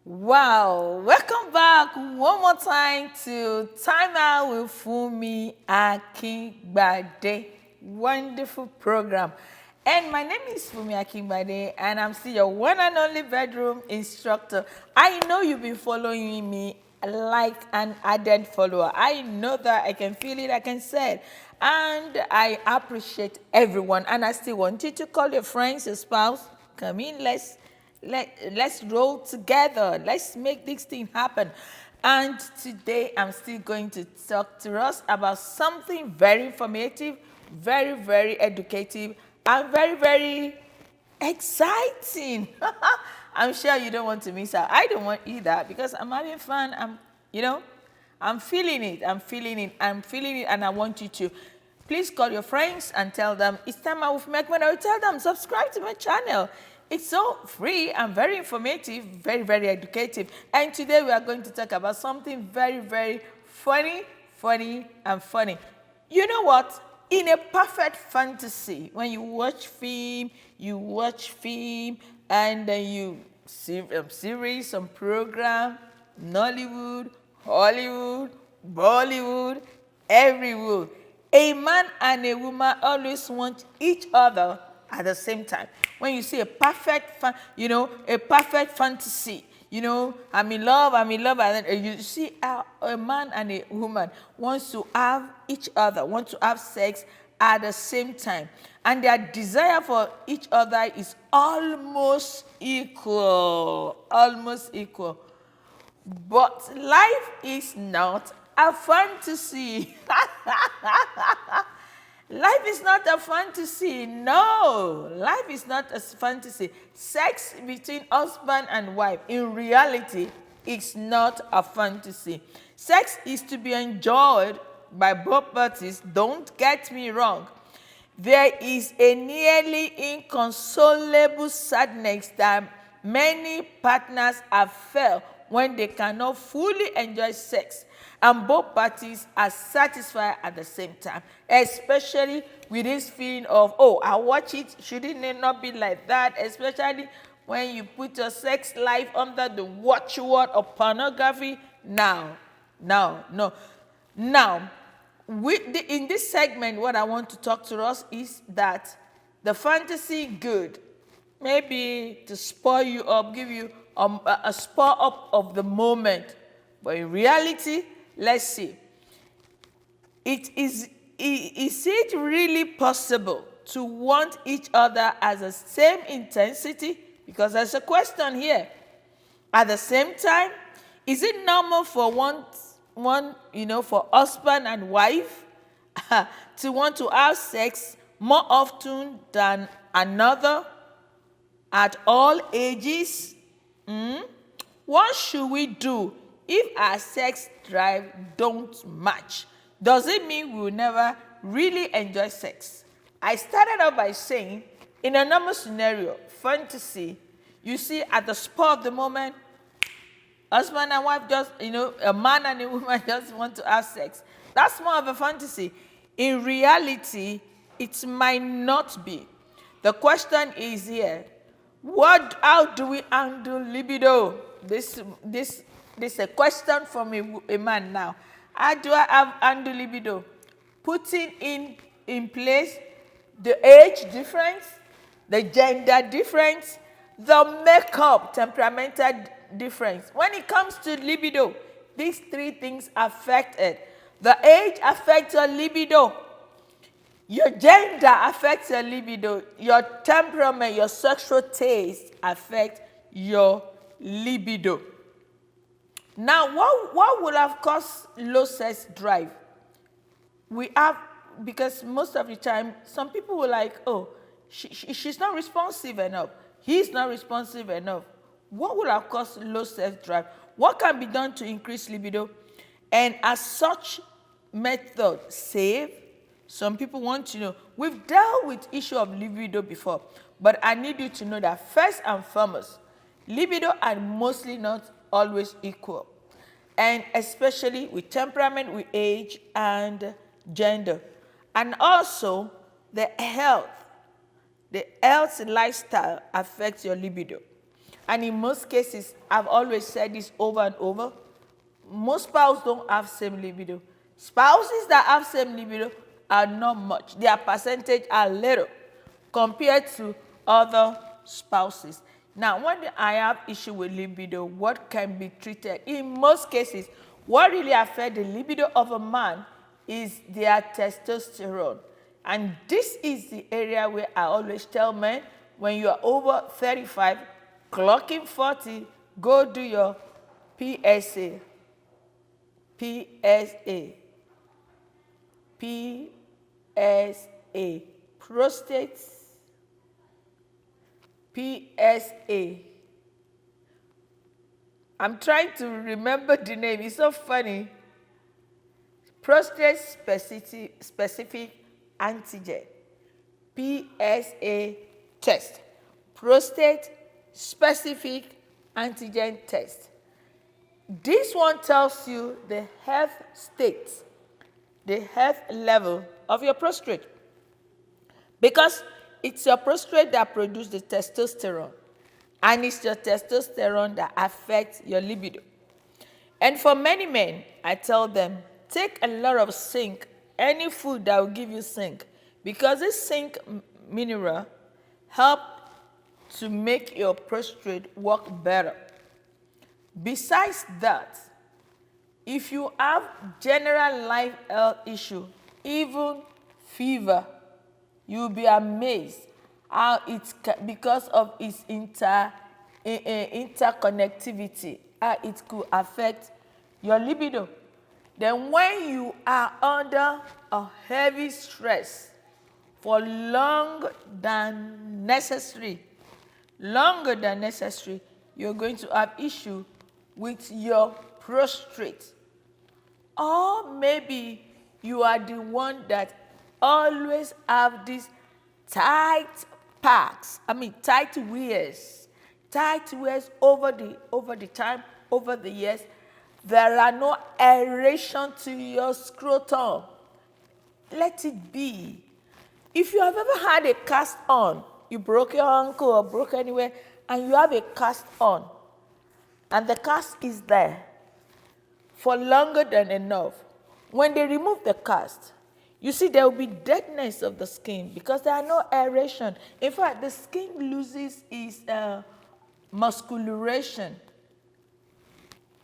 Wow, welcome back one more time to Time Out with Funmi Akingbade. Wonderful program. And my name is Funmi Akingbade, and I'm still your one and only bedroom instructor. I know you've been following me like an ardent follower. I know that I can feel it, I can say it. And I appreciate everyone. And I still want you to call your friends, your spouse. Come in, let's roll together. Let's make this thing happen. And today I'm still going to talk to us about something very informative, very educative, and very exciting. I'm sure you don't want to miss out. I don't want either because I'm having fun. I'm feeling it. And I want you to. Please call your friends and tell them it's time out with Meg. When I will tell them subscribe to my channel. It's so free and very informative, very educative. And today we are going to talk about something very funny and funny. You know what? In a perfect fantasy, when you watch film, and then you see series, some program, Nollywood, Hollywood, Bollywood, everywhere. A man and a woman always want each other at the same time. When you see a perfect fantasy, I'm in love, and then you see a man and a woman wants to have each other, want to have sex at the same time. And their desire for each other is almost equal. But life is not a fantasy. Life is not a fantasy. No, life is not a fantasy. Sex between husband and wife, in reality, is not a fantasy. Sex is to be enjoyed by both parties. Don't get me wrong. There is a nearly inconsolable sadness that many partners have felt when they cannot fully enjoy sex and both parties are satisfied at the same time, especially with this feeling of, oh, I watch it, shouldn't it not be like that, especially when you put your sex life under the watchword of pornography. No. Now, in this segment, what I want to talk to us is that the fantasy good, maybe to spoil you up, give you a spur up of the moment. But in reality, let's see. Is it really possible to want each other at the same intensity? Because there's a question here. At the same time, is it normal for for husband and wife to want to have sex more often than another at all ages? What should we do if our sex drive don't match? Does it mean we will never really enjoy sex? I started out by saying, in a normal scenario, fantasy, you see at the spur of the moment, husband and wife just, a man and a woman just want to have sex. That's more of a fantasy. In reality, it might not be. The question is here, how do we handle libido? This is a question from a man now. How do I handle libido? Putting in place the age difference, the gender difference, the makeup, temperamental difference. When it comes to libido, these three things affect it. The age affects your libido. Your gender affects your libido. Your temperament, your sexual taste affect your libido. Now, what would have caused low sex drive? Because most of the time, some people were like, oh, she's not responsive enough. He's not responsive enough. What would have caused low sex drive? What can be done to increase libido? And as such method safe? Some people want to know. We've dealt with issue of libido before, but I need you to know that first and foremost, libido are mostly not always equal, and especially with temperament, with age, and gender. And also, the health lifestyle affects your libido. And in most cases, I've always said this over and over, most spouses don't have same libido. Spouses that have same libido are not much. Their percentage are little compared to other spouses. Now, when I have issue with libido, what can be treated? In most cases, what really affects the libido of a man is their testosterone. And this is the area where I always tell men, when you are over 35, clocking 40, go do your PSA. PSA. PSA. Prostate. PSA. I'm trying to remember the name. It's so funny. Prostate specific antigen. PSA test. Prostate specific antigen test. This one tells you the health state, the health level of your prostate. Because it's your prostate that produces the testosterone. And it's your testosterone that affects your libido. And for many men, I tell them, take a lot of zinc, any food that will give you zinc. Because this zinc mineral helps to make your prostate work better. Besides that, if you have general life health issue, even fever, you'll be amazed how it's because of its interconnectivity, how it could affect your libido. Then when you are under a heavy stress for longer than necessary, you're going to have issue with your prostate. Or maybe you are the one that always have these tight packs, tight wears over the time, over the years. There are no aeration to your scrotum. Let it be. If you have ever had a cast on, you broke your ankle or broke anywhere, and you have a cast on, and the cast is there for longer than enough. When they remove the cast, you see there will be deadness of the skin because there are no aeration. In fact, the skin loses its musculature.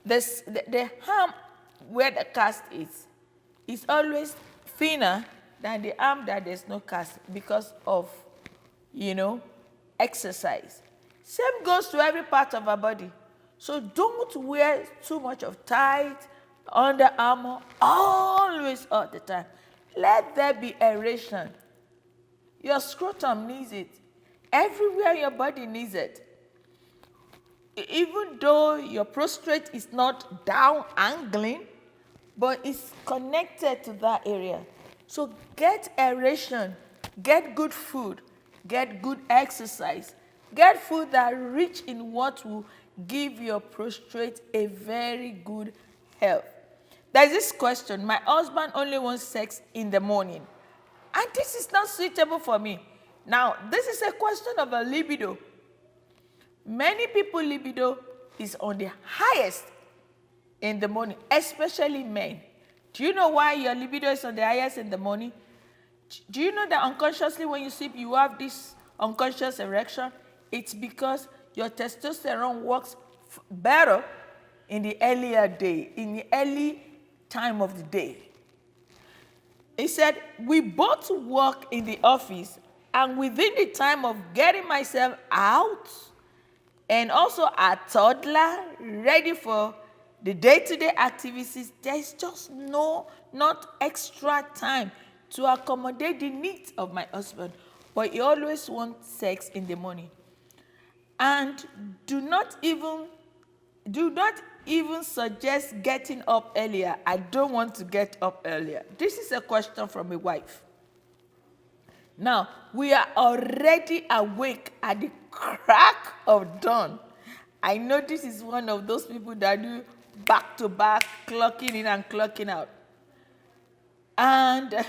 The arm where the cast is always thinner than the arm that there's no cast because of, exercise. Same goes to every part of our body. So don't wear too much of tight Under Armour always all the time. Let there be aeration. Your scrotum needs it. Everywhere your body needs it. Even though your prostate is not down angling, but it's connected to that area. So get aeration, get good food, get good exercise, get food that rich in what will give your prostate a very good health. There's this question, my husband only wants sex in the morning, and this is not suitable for me. Now, this is a question of a libido. Many people libido is on the highest in the morning, especially men. Do you know why your libido is on the highest in the morning? Do you know that unconsciously when you sleep, you have this unconscious erection? It's because your testosterone works better in the earlier day, in the early time of the day. He said, we both work in the office, and within the time of getting myself out, and also a toddler ready for the day-to-day activities, there's just not extra time to accommodate the needs of my husband. But he always wants sex in the morning. And do not even suggest getting up earlier. I don't want to get up earlier. This is a question from a wife. Now, we are already awake at the crack of dawn. I know this is one of those people that do back-to-back, clocking in and clocking out. And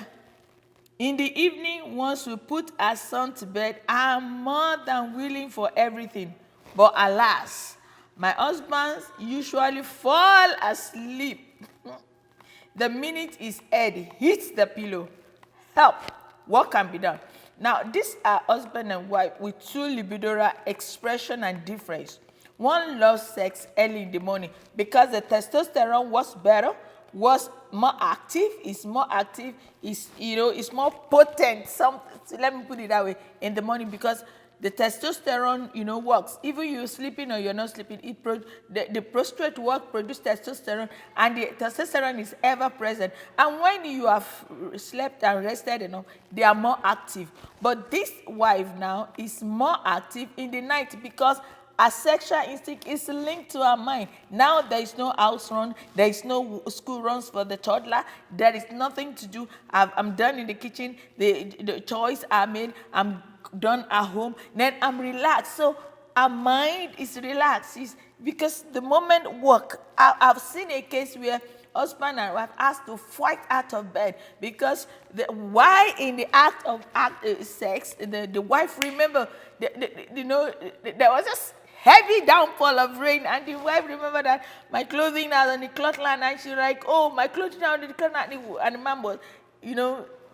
in the evening, once we put our son to bed, I'm more than willing for everything. But alas, my husband usually fall asleep the minute his head hits the pillow. Help! What can be done? Now, these are husband and wife with two libidoral expression and difference. One loves sex early in the morning because the testosterone was better, was more active, is more active, is more potent. Let me put it that way, in the morning, because the testosterone, works. Even you sleeping or you're not sleeping, the prostate work produce testosterone, and the testosterone is ever present. And when you have slept and rested enough, they are more active. But this wife now is more active in the night because our sexual instinct is linked to our mind. Now there is no house run, there is no school runs for the toddler, there is nothing to do. I'm done in the kitchen, the toys are made, I'm done at home, then I'm relaxed. So our mind is relaxed. It's because the moment work, I've seen a case where husband and wife asked to fight out of bed because why in the act of sex, the wife, remember, there was just heavy downfall of rain, and the wife remembered that my clothing is on the cloth line, and she's like, oh, my clothing is on the cloth line, and the man was,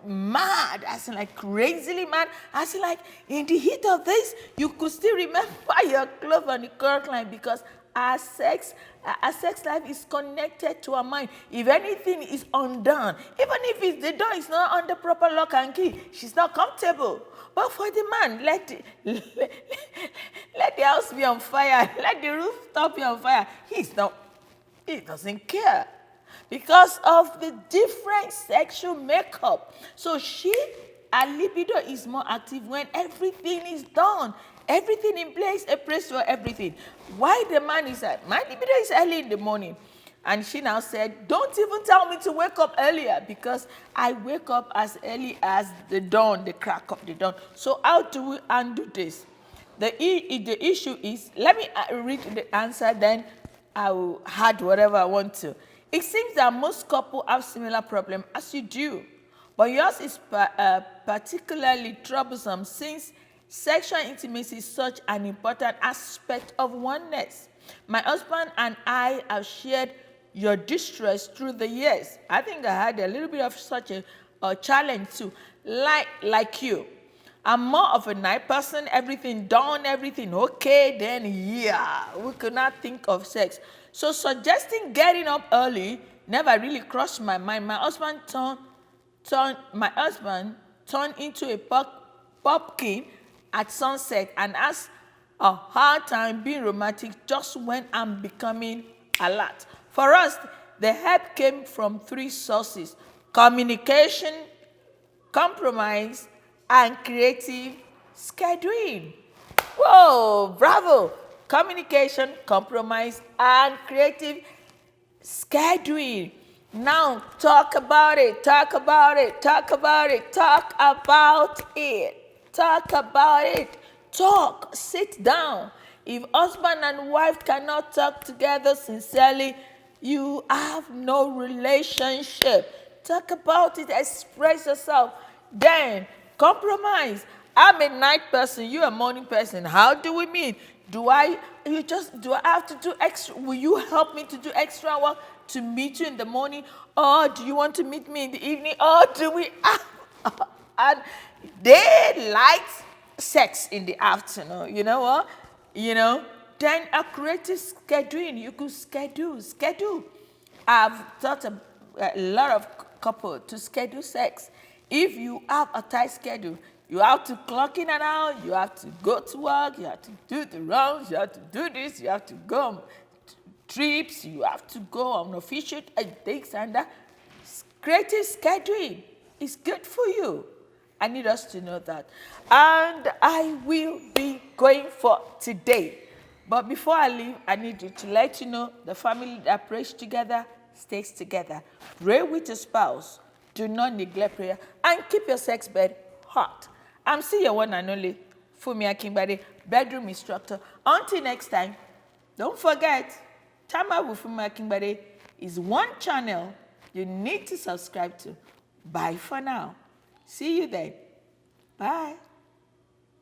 mad, as in like crazily mad, as in like in the heat of this, you could still remember your clothes on the cloth line because our sex life is connected to our mind. If anything is undone, even if the door is not under proper lock and key, she's not comfortable. But for the man, let the house be on fire, let the rooftop be on fire. He doesn't care because of the different sexual makeup. So her libido is more active when everything is done. Everything in place, a place for everything. Why the man is at, my libido is early in the morning. And she now said, don't even tell me to wake up earlier because I wake up as early as the dawn, the crack of the dawn. So how do we undo this? The issue is, let me read the answer, then I will add whatever I want to. It seems that most couples have similar problems as you do, but yours is particularly troublesome since sexual intimacy is such an important aspect of oneness. My husband and I have shared your distress through the years. I think I had a little bit of such a challenge too, like you. I'm more of a night person, everything done, everything okay, then we could not think of sex. So suggesting getting up early never really crossed my mind. My husband turned into a pumpkin at sunset and has a hard time being romantic just when I'm becoming alert. For us, the help came from three sources: communication, compromise, and creative scheduling. Whoa, bravo! Communication, compromise, and creative scheduling. Now talk about it, talk about it, talk about it, talk about it. Talk about it. Talk. Sit down. If husband and wife cannot talk together sincerely, you have no relationship. Talk about it. Express yourself. Then compromise. I'm a night person. You're a morning person. How do we meet? Do I have to do extra? Will you help me to do extra work to meet you in the morning? Or do you want to meet me in the evening? Or do we? And they like sex in the afternoon. You know what? Then a creative scheduling. You could schedule. I've taught a lot of couples to schedule sex. If you have a tight schedule, you have to clock in and out, you have to go to work, you have to do the rounds, you have to do this, you have to go on trips, you have to go on official things, and that. Creative scheduling is good for you. I need us to know that. And I will be going for today. But before I leave, I need you to let you know the family that prays together stays together. Pray with your spouse. Do not neglect prayer. And keep your sex bed hot. I'm still your one and only Funmi Akingbade, bedroom instructor. Until next time, don't forget, Time Out with Funmi Akingbade is one channel you need to subscribe to. Bye for now. See you then. Bye.